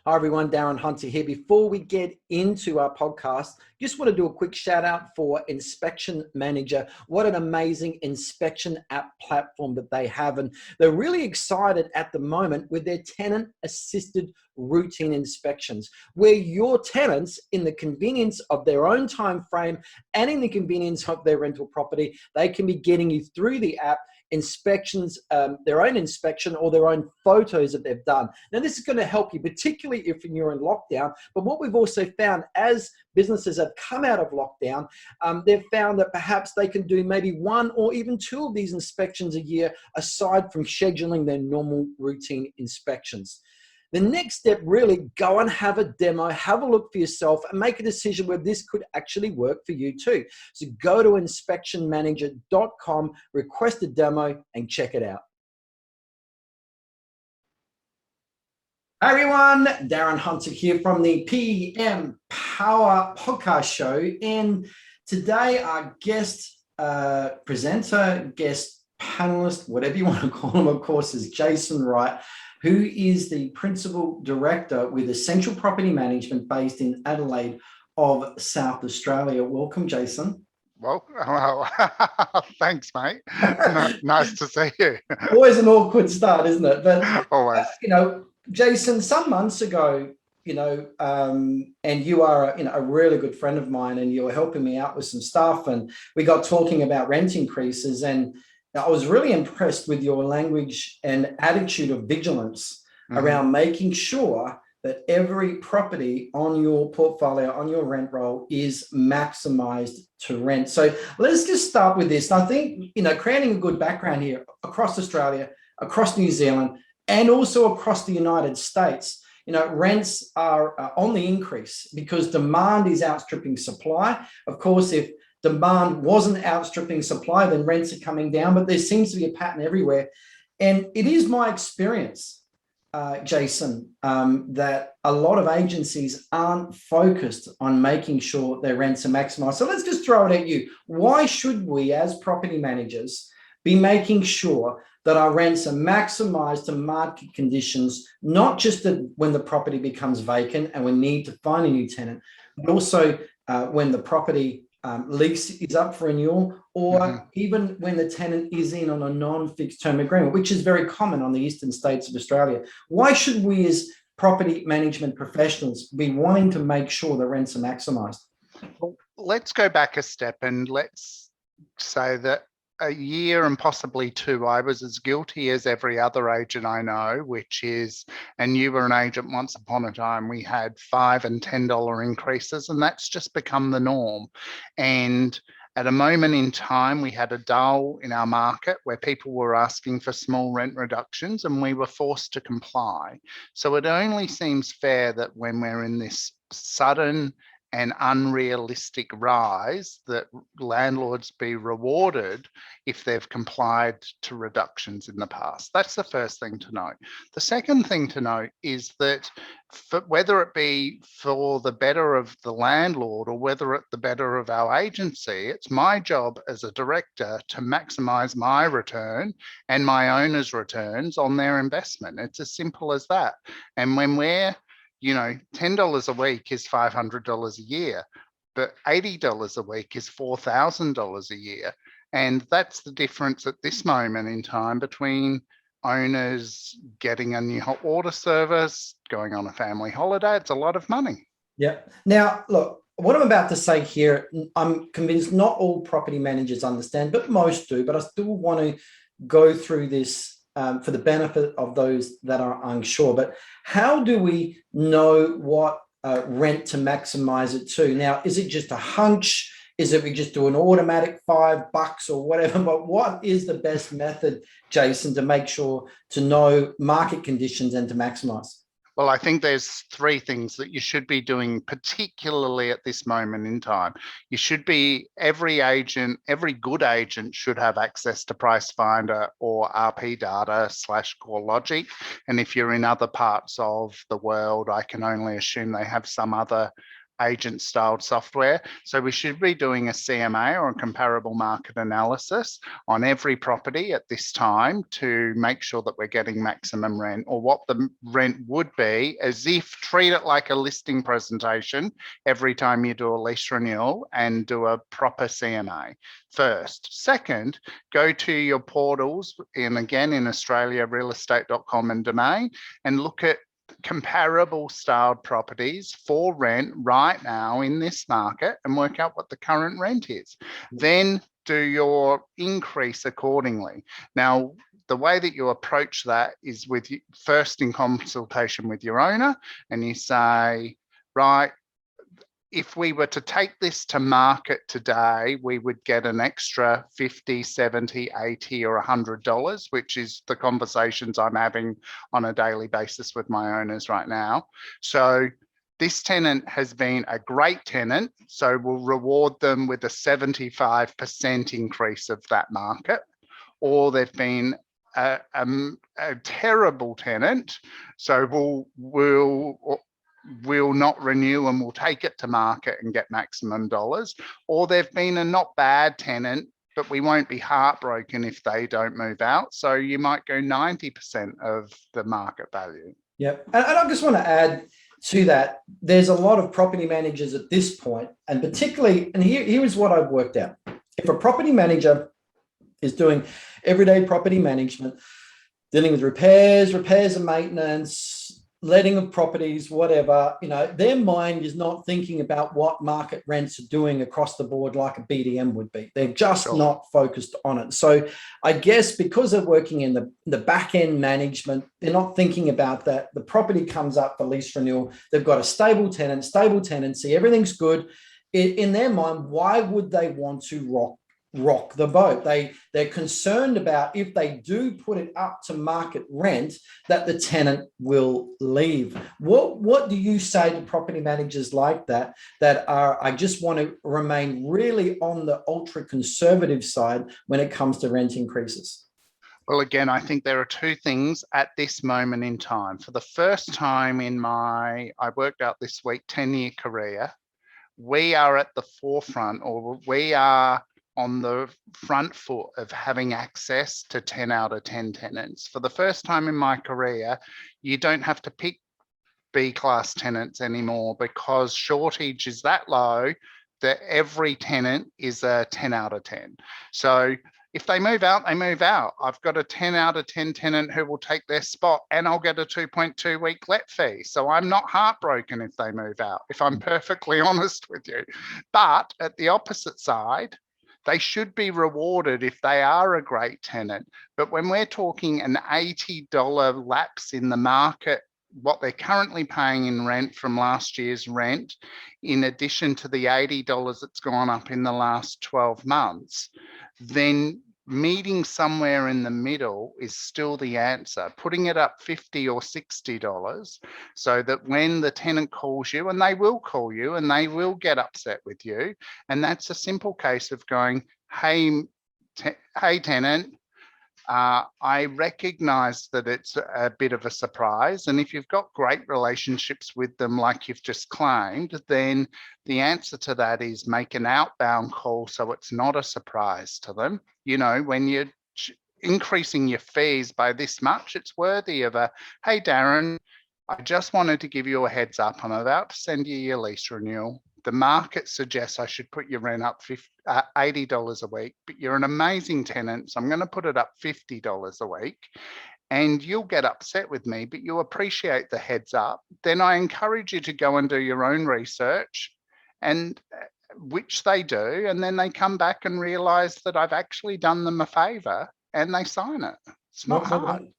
Hi everyone, Darren Hunter here. Before we get into our podcast, just want to do a quick shout out for Inspection Manager. What an amazing inspection app platform that they have. And they're really excited at the moment with their tenant assisted routine inspections, where your tenants, in the convenience of their own time frame and in the convenience of their rental property, they can be getting you through the app inspections, their own inspection or their own photos that they've done. Now, this is going to help you, particularly if you're in lockdown. But what we've also found as businesses have come out of lockdown, they've found that perhaps they can do maybe one or even two of these inspections a year, aside from scheduling their normal routine inspections. The next step, really go and have a demo, have a look for yourself and make a decision where this could actually work for you too. So go to inspectionmanager.com, request a demo and check it out. Hi everyone, Darren Hunter here from the PM Power Podcast Show. And today our guest presenter, guest panelist, whatever you want to call him, of course, is Jason Wright, who is the Principal Director with Essential Property Management based in Adelaide of South Australia. Welcome, Jason. Well, thanks, mate. Nice to see you. Always an awkward start, isn't it? But, always. Jason, some months ago, and you are, a really good friend of mine, and you were helping me out with some stuff, and we got talking about rent increases, and I was really impressed with your language and attitude of vigilance around making sure that every property on your portfolio, on your rent roll, is maximised to rent. So let's just start with this. And I think, creating a good background here across Australia, across New Zealand, and also across the United States, rents are on the increase because demand is outstripping supply. Of course, if demand wasn't outstripping supply, then rents are coming down, but there seems to be a pattern everywhere. And it is my experience, Jason, that a lot of agencies aren't focused on making sure their rents are maximized. So let's just throw it at you. Why should we, as property managers, be making sure that our rents are maximized to market conditions, not just when the property becomes vacant and we need to find a new tenant, but also when the property lease is up for renewal, or even when the tenant is in on a non-fixed term agreement, which is very common on the eastern states of Australia. Why should we as property management professionals be wanting to make sure the rents are maximised? Well, let's go back a step and let's say that a year and possibly two, I was as guilty as every other agent I know, which is, and you were an agent once upon a time, we had $5 and $10 increases, and that's just become the norm. And at a moment in time, we had a dull in our market where people were asking for small rent reductions and we were forced to comply. So it only seems fair that when we're in this sudden and unrealistic rise, that landlords be rewarded if they've complied to reductions in the past. That's the first thing to note. The second thing to note is that whether it be for the better of the landlord or whether it's the better of our agency, it's my job as a director to maximize my return and my owner's returns on their investment. It's as simple as that. And when we're $10 a week is $500 a year, but $80 a week is $4,000 a year. And that's the difference at this moment in time between owners getting a new hot water service, going on a family holiday. It's a lot of money. Yeah. Now, look, what I'm about to say here, I'm convinced not all property managers understand, but most do. But I still want to go through this for the benefit of those that are unsure. But how do we know what rent to maximize it to? Now, is it just a hunch? Is it we just do an automatic $5 or whatever? But what is the best method, Jason, to make sure to know market conditions and to maximize? Well, I think there's three things that you should be doing, particularly at this moment in time. You should be, every good agent should have access to Price Finder or RP data / CoreLogic. And if you're in other parts of the world, I can only assume they have some other agent styled software. So we should be doing a CMA, or a comparable market analysis, on every property at this time to make sure that we're getting maximum rent, or what the rent would be, as if treat it like a listing presentation every time you do a lease renewal, and do a proper CMA first. Second, go to your portals, and again in Australia, realestate.com and Domain, and look at comparable styled properties for rent right now in this market, and work out what the current rent is. Then do your increase accordingly. Now, the way that you approach that is with first in consultation with your owner, and you say, right, if we were to take this to market today, we would get an extra $50, $70, $80 or $100, which is the conversations I'm having on a daily basis with my owners right now. So this tenant has been a great tenant, so we'll reward them with a 75% increase of that market. Or they've been a terrible tenant, so we'll not renew and we'll take it to market and get maximum dollars. Or they've been a not bad tenant, but we won't be heartbroken if they don't move out. So you might go 90% of the market value. Yep. And I just want to add to that, there's a lot of property managers at this point, and particularly, and here is what I've worked out. If a property manager is doing everyday property management, dealing with repairs and maintenance, letting of properties, whatever, their mind is not thinking about what market rents are doing across the board like a BDM would be. They're just not focused on it. So I guess because they're working in the back end management, they're not thinking about that. The property comes up for lease renewal. They've got a stable tenant, stable tenancy, everything's good. In their mind, why would they want to rock the boat? They're concerned about, if they do put it up to market rent, that the tenant will leave. What do you say to property managers like that are, I just want to remain really on the ultra conservative side when it comes to rent increases? Well, again, I think there are two things at this moment in time. For the first time in I worked out this week, 10-year career, we are at the forefront, or we are on the front foot of having access to 10 out of 10 tenants. For the first time in my career, you don't have to pick B-class tenants anymore, because shortage is that low that every tenant is a 10 out of 10. So if they move out, they move out. I've got a 10 out of 10 tenant who will take their spot, and I'll get a 2.2 week let fee. So I'm not heartbroken if they move out, if I'm perfectly honest with you. But at the opposite side, they should be rewarded if they are a great tenant. But when we're talking an $80 lapse in the market, what they're currently paying in rent from last year's rent, in addition to the $80 that's gone up in the last 12 months, then meeting somewhere in the middle is still the answer. Putting it up $50 or $60 so that when the tenant calls you, and they will call you and they will get upset with you, and that's a simple case of going, hey tenant, I recognize that it's a bit of a surprise. And if you've got great relationships with them, like you've just claimed, then the answer to that is make an outbound call so it's not a surprise to them. When you're increasing your fees by this much, it's worthy of a, hey, Darren, I just wanted to give you a heads up. I'm about to send you your lease renewal. The market suggests I should put your rent up $80 a week, but you're an amazing tenant, so I'm going to put it up $50 a week. And you'll get upset with me, but you appreciate the heads up. Then I encourage you to go and do your own research, and which they do. And then they come back and realize that I've actually done them a favor, and they sign it. It's not hard.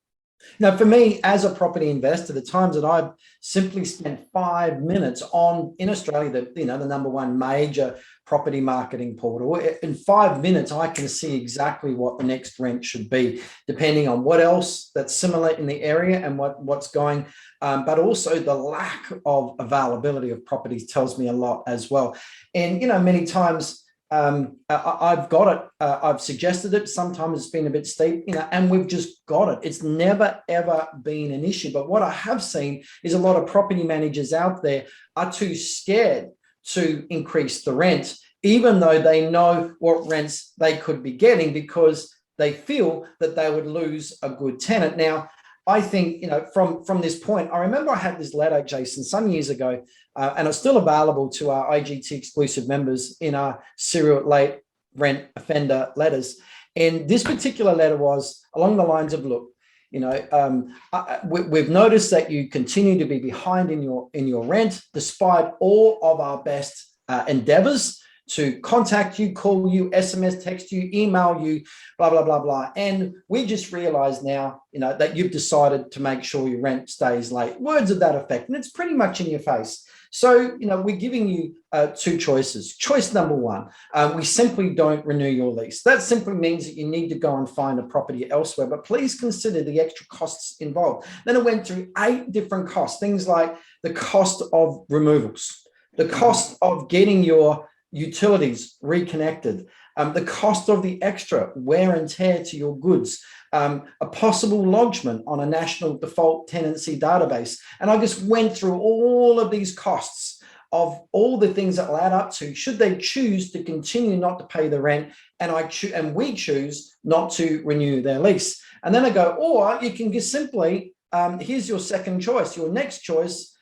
Now, for me, as a property investor, the times that I've simply spent 5 minutes in Australia, the number one major property marketing portal, in 5 minutes, I can see exactly what the next rent should be, depending on what else that's similar in the area and what's going. But also the lack of availability of properties tells me a lot as well. And, many times, I've got it. I've suggested it. Sometimes it's been a bit steep, and we've just got it. It's never, ever been an issue. But what I have seen is a lot of property managers out there are too scared to increase the rent, even though they know what rents they could be getting, because they feel that they would lose a good tenant. Now, I think, from this point, I remember I had this letter, Jason, some years ago, and it's still available to our IGT exclusive members in our serial late rent offender letters. And this particular letter was along the lines of, look, we've noticed that you continue to be behind in your rent, despite all of our best endeavors to contact you, call you, SMS, text you, email you, blah, blah, blah, blah. And we just realized now, that you've decided to make sure your rent stays late. Words of that effect. And it's pretty much in your face. So, we're giving you two choices. Choice number one, we simply don't renew your lease. That simply means that you need to go and find a property elsewhere, but please consider the extra costs involved. Then it went through 8 different costs, things like the cost of removals, the cost of getting your utilities reconnected, the cost of the extra wear and tear to your goods, a possible lodgement on a national default tenancy database. And I just went through all of these costs of all the things that will add up to, should they choose to continue not to pay the rent, and we choose not to renew their lease. And then I go, or you can just simply, here's your second choice. Your next choice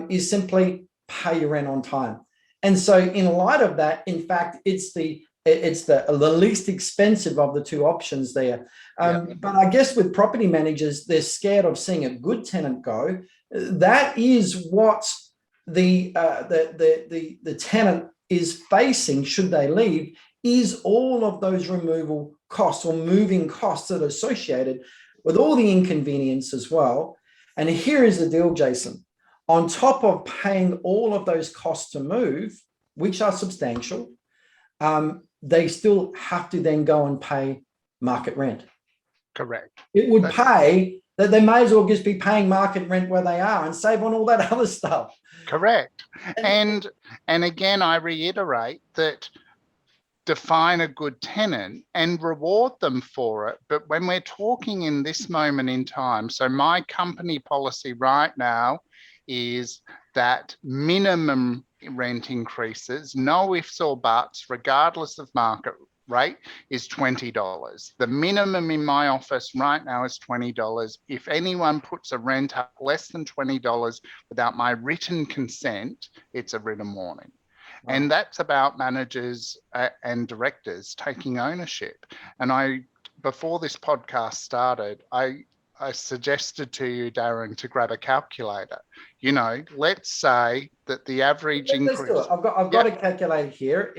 is simply pay your rent on time. And so in light of that, in fact, it's the least expensive of the two options there. But I guess with property managers, they're scared of seeing a good tenant go. That is what the tenant is facing should they leave, is all of those removal costs or moving costs that are associated with all the inconvenience as well. And here is the deal, Jason. On top of paying all of those costs to move, which are substantial, they still have to then go and pay market rent. Correct. It would pay that they may as well just be paying market rent where they are and save on all that other stuff. Correct. And again, I reiterate that define a good tenant and reward them for it. But when we're talking in this moment in time, so my company policy right now is that minimum rent increases, no ifs or buts, regardless of market rate, is $20. The minimum in my office right now is $20. If anyone puts a rent up less than $20 without my written consent, it's a written warning. Wow. And that's about managers and directors taking ownership. And before this podcast started, I suggested to you, Darren, to grab a calculator. Let's say that the average increase. Let's do it. I've got a calculator here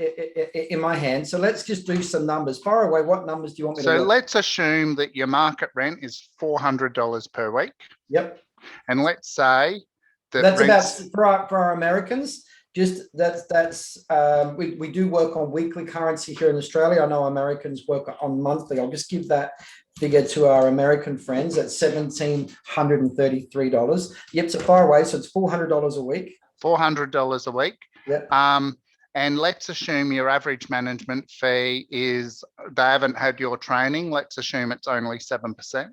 in my hand. So let's just do some numbers. Far away, what numbers do you want me to do? So let's assume that your market rent is $400 per week. Yep. And let's say that's about for our Americans. Just we do work on weekly currency here in Australia. I know Americans work on monthly. I'll just give that figure to our American friends at $1,733. Yep, so far away. So it's $400 a week. $400 a week. Yep. And let's assume your average management fee is, they haven't had your training. Let's assume it's only 7%.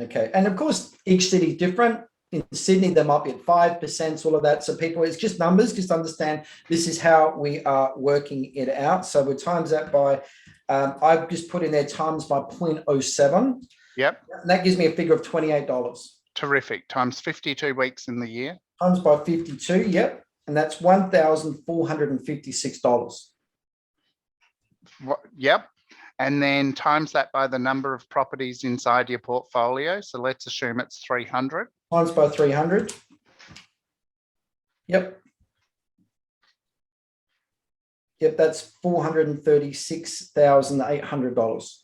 Okay. And of course, each city is different. In Sydney, they might be at 5%, all of that. So people, it's just numbers, just understand this is how we are working it out. So we times that by, I've just put in there times by 0.07. Yep. And that gives me a figure of $28. Terrific. Times 52 weeks in the year. Times by 52, yep. And that's $1,456. Yep. And then times that by the number of properties inside your portfolio. So let's assume it's 300. Times by 300. Yep. Yep, that's $436,800.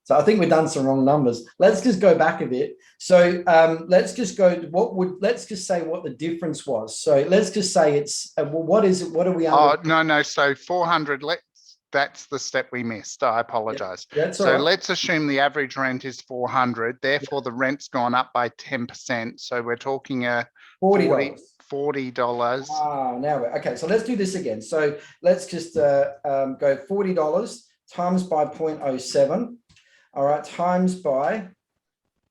So I think we've done some wrong numbers. Let's just go back a bit. So let's just go, let's just say what the difference was. So let's just say it's, what is it? What are we under? Oh, no. So 400, that's the step we missed. I apologize. Yeah, so let's assume the average rent is 400. Therefore, the rent's gone up by 10%. So we're talking $40. Now okay. So let's do this again. So let's just go $40 times by 0.07. All right, times by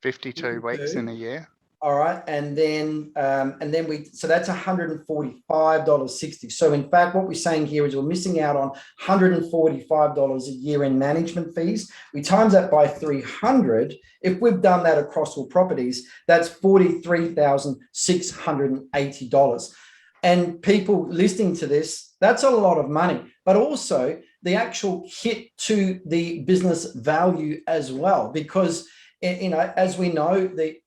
52 weeks in a year. All right, and then so that's $145.60. So in fact, what we're saying here is we're missing out on $145 a year in management fees. We times that by 300. If we've done that across all properties, that's $43,680. And people listening to this, that's a lot of money, but also the actual hit to the business value as well, because as we know, the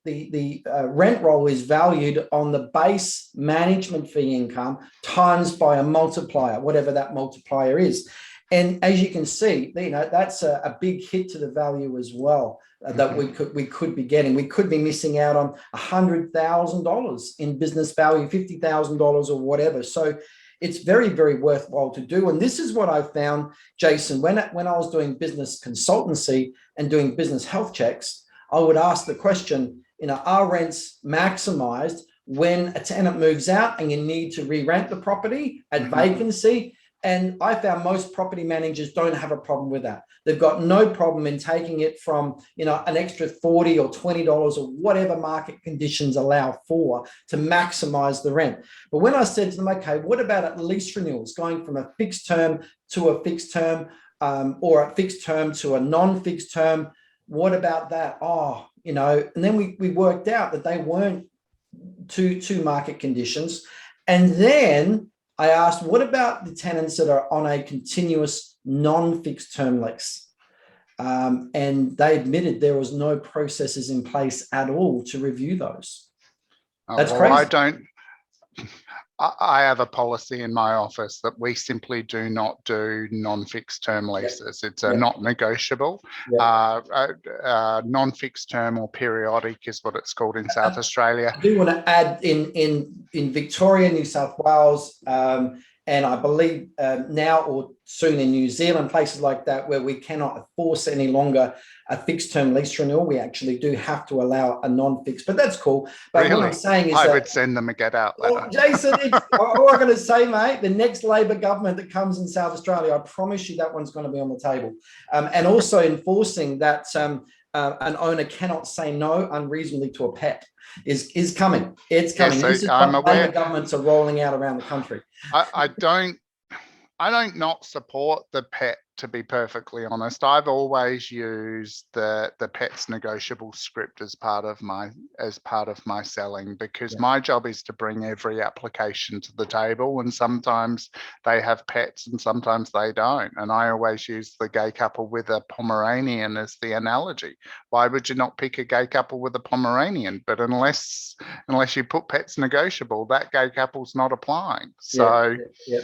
rent roll is valued on the base management fee income times by a multiplier, whatever that multiplier is. And as you can see, that's a big hit to the value as well that we could be getting. We could be missing out on $100,000 in business value, $50,000 or whatever. So it's very, very worthwhile to do. And this is what I found, Jason, when I was doing business consultancy and doing business health checks. I would ask the question, are rents maximised when a tenant moves out and you need to re-rent the property at vacancy? And I found most property managers don't have a problem with that. They've got no problem in taking it from, an extra $40 or $20 or whatever market conditions allow for to maximise the rent. But when I said to them, okay, what about at lease renewals, going from a fixed term to a fixed term or a fixed term to a non-fixed term? What about that? And then we worked out that they weren't to market conditions. And then I asked, what about the tenants that are on a continuous non-fixed term lease? And they admitted there was no processes in place at all to review those. That's crazy. I have a policy in my office that we simply do not do non-fixed term leases. It's a not negotiable. Non-fixed term or periodic is what it's called in South Australia. I do want to add in Victoria, New South Wales, and I believe now or soon in New Zealand, places like that where we cannot force any longer a fixed term lease renewal, we actually do have to allow a non-fixed, but that's cool. But really? What I'm saying is I would send them a get out letter. Well, Jason, all I'm going to say, mate, the next Labor government that comes in South Australia, I promise you that one's going to be on the table. And also enforcing that an owner cannot say no unreasonably to a pet is coming. It's coming. So this is I'm what aware. Labor governments are rolling out around the country. I don't not support the pet, to be perfectly honest. I've always used the pets negotiable script as part of my selling, because my job is to bring every application to the table, and sometimes they have pets and sometimes they don't. And I always use the gay couple with a Pomeranian as the analogy. Why would you not pick a gay couple with a Pomeranian? But unless you put pets negotiable, that gay couple's not applying. So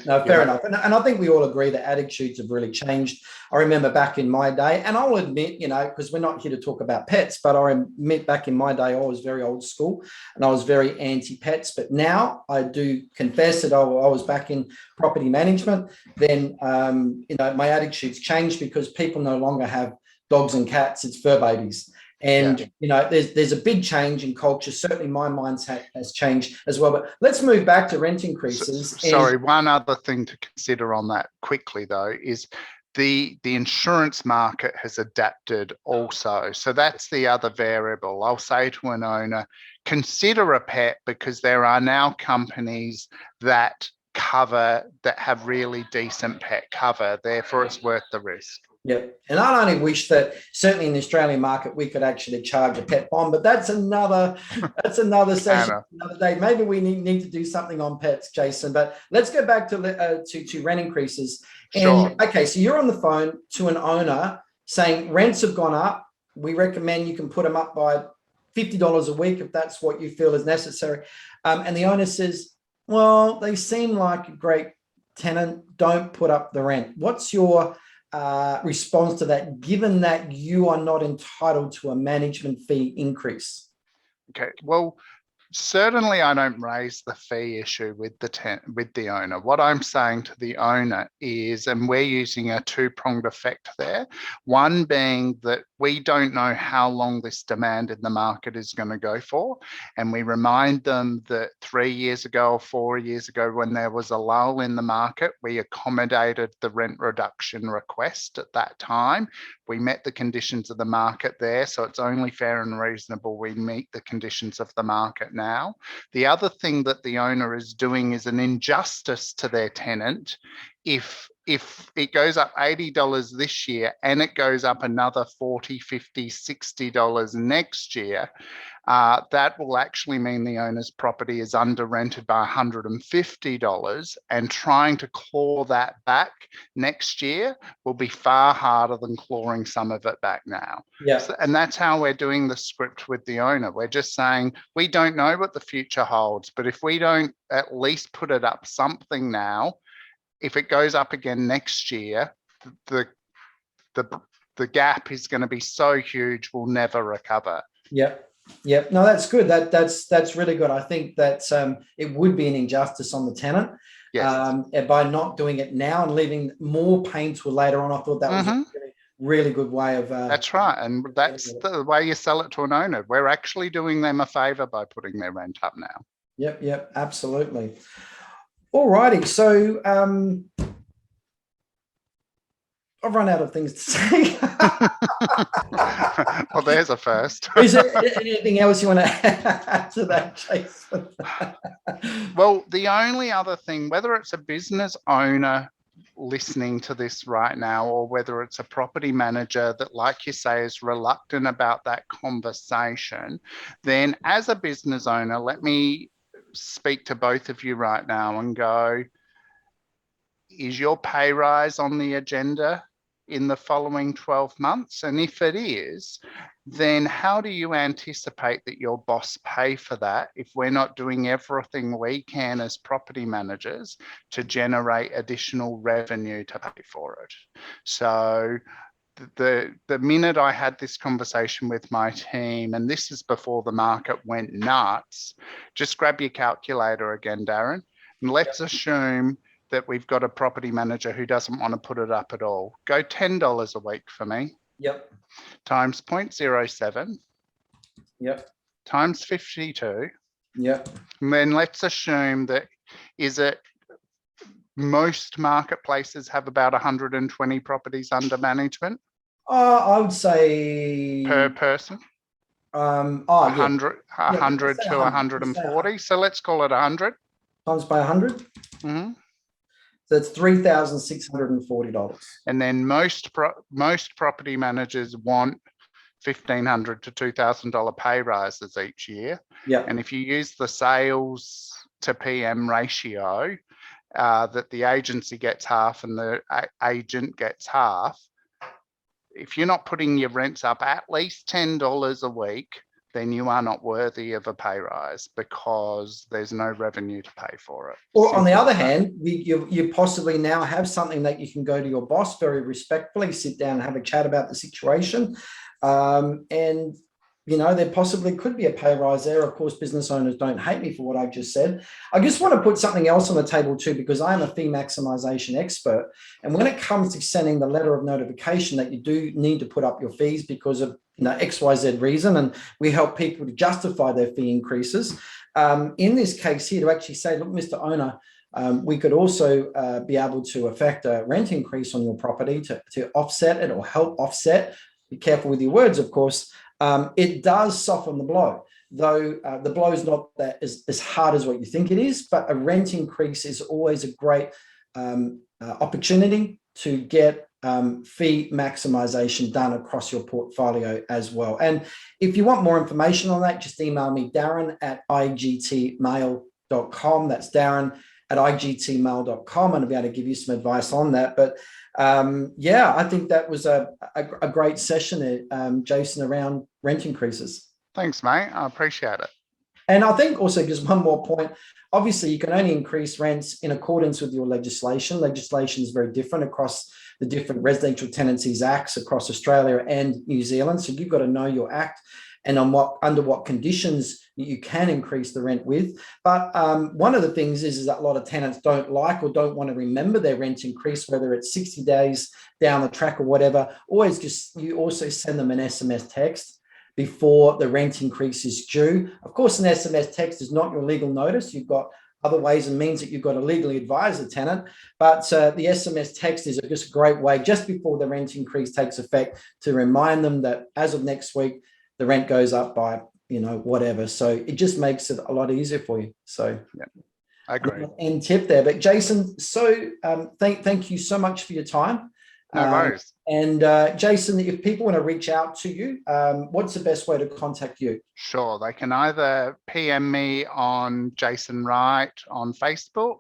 no, fair enough. And I think we all agree that attitudes have really changed. I remember back in my day, and I'll admit, because we're not here to talk about pets, but I admit back in my day, I was very old school and I was very anti-pets. But now I do confess that I was back in property management. Then, my attitudes changed because people no longer have dogs and cats, it's fur babies. And, there's a big change in culture. Certainly my mindset has changed as well. But let's move back to rent increases. Sorry, one other thing to consider on that quickly, though, is the insurance market has adapted also. So that's the other variable. I'll say to an owner, consider a pet, because there are now companies that have really decent pet cover. Therefore, it's worth the risk. Yep. And I only wish that certainly in the Australian market, we could actually charge a pet bond, but that's another session, another day. Maybe we need to do something on pets, Jason, but let's go back to rent increases. And sure. Okay, so you're on the phone to an owner saying rents have gone up. We recommend you can put them up by $50 a week if that's what you feel is necessary. And the owner says, well, they seem like a great tenant, don't put up the rent. What's your response to that, given that you are not entitled to a management fee increase? Okay, well, certainly I don't raise the fee issue with the owner. What I'm saying to the owner is, and we're using a two-pronged effect there, one being that we don't know how long this demand in the market is going to go for. And we remind them that 3 years ago or 4 years ago, when there was a lull in the market, we accommodated the rent reduction request at that time. We met the conditions of the market there, so it's only fair and reasonable we meet the conditions of the market now. The other thing that the owner is doing is an injustice to their tenant if it goes up $80 this year and it goes up another $40, $50, $60 next year. That will actually mean the owner's property is under rented by $150, and trying to claw that back next year will be far harder than clawing some of it back now. Yeah. So, and that's how we're doing the script with the owner. We're just saying, we don't know what the future holds, but if we don't at least put it up something now, if it goes up again next year, the gap is going to be so huge, we'll never recover. Yep. Yep. No, that's good. That's really good. I think that it would be an injustice on the tenant. Yes. By not doing it now and leaving more pain till later on. I thought that was a really good way of. That's right. And that's the way you sell it to an owner. We're actually doing them a favor by putting their rent up now. Yep. Yep. Absolutely. All righty. So I've run out of things to say. Well, there's a first. Is there anything else you want to add to that, Jason? Well, the only other thing, whether it's a business owner listening to this right now, or whether it's a property manager that, like you say, is reluctant about that conversation, then as a business owner, let me speak to both of you right now and go, is your pay rise on the agenda in the following 12 months? And if it is, then how do you anticipate that your boss pay for that if we're not doing everything we can as property managers to generate additional revenue to pay for it? So the minute I had this conversation with my team, and this is before the market went nuts, just grab your calculator again, Darren, and let's assume that we've got a property manager who doesn't want to put it up at all. Go $10 a week for me. Yep. Times 0.07. Yep. Times 52. Yep. And then let's assume that, is it most marketplaces have about 120 properties under management? I would say per person. 100 to 140. So let's call it 100 times by 100. Mm-hmm. So it's $3,640. And then most property managers want $1,500 to $2,000 pay rises each year. Yeah. And if you use the sales to PM ratio, that the agency gets half and the agent gets half, if you're not putting your rents up at least $10 a week, then you are not worthy of a pay rise because there's no revenue to pay for it. Or on the other hand, you possibly now have something that you can go to your boss very respectfully, sit down and have a chat about the situation. And, you know, there possibly could be a pay rise there. Of course, business owners don't hate me for what I've just said. I just want to put something else on the table too, because I am a fee maximisation expert. And when it comes to sending the letter of notification that you do need to put up your fees because of, you know, XYZ reason, and we help people to justify their fee increases. In this case here, to actually say, look, Mr. Owner, we could also be able to affect a rent increase on your property to offset it or help offset. Be careful with your words, of course. It does soften the blow, though the blow is not that as hard as what you think it is, but a rent increase is always a great opportunity to get fee maximisation done across your portfolio as well. And if you want more information on that, just email me, Darren at igtmail.com. That's Darren at igtmail.com, and I'll be able to give you some advice on that. But yeah, I think that was a great session, Jason, around rent increases. Thanks, mate. I appreciate it. And I think also just one more point. Obviously, you can only increase rents in accordance with your legislation. Legislation is very different across the different residential tenancies acts across Australia and New Zealand. So you've got to know your act and under what conditions you can increase the rent with. But one of the things is that a lot of tenants don't like or don't want to remember their rent increase, whether it's 60 days down the track or whatever. You also send them an SMS text before the rent increase is due. Of course, an SMS text is not your legal notice. You've got other ways and means that you've got to legally advise the tenant. But the SMS text is just a great way just before the rent increase takes effect to remind them that as of next week, the rent goes up by, whatever. So it just makes it a lot easier for you. So yeah, I agree. End tip there. But Jason, so thank you so much for your time. No worries. And Jason, if people want to reach out to you, what's the best way to contact you? Sure. They can either PM me on Jason Wright on Facebook,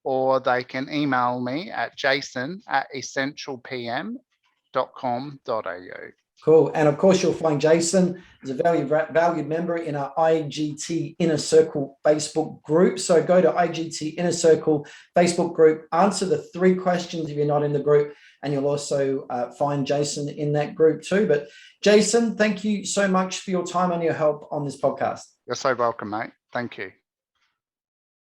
or they can email me at jason@essentialpm.com.au. Cool. And of course, you'll find Jason is a valued member in our IGT Inner Circle Facebook group. So go to IGT Inner Circle Facebook group, answer the 3 questions if you're not in the group, and you'll also find Jason in that group too. But Jason, thank you so much for your time and your help on this podcast. You're so welcome, mate. Thank you.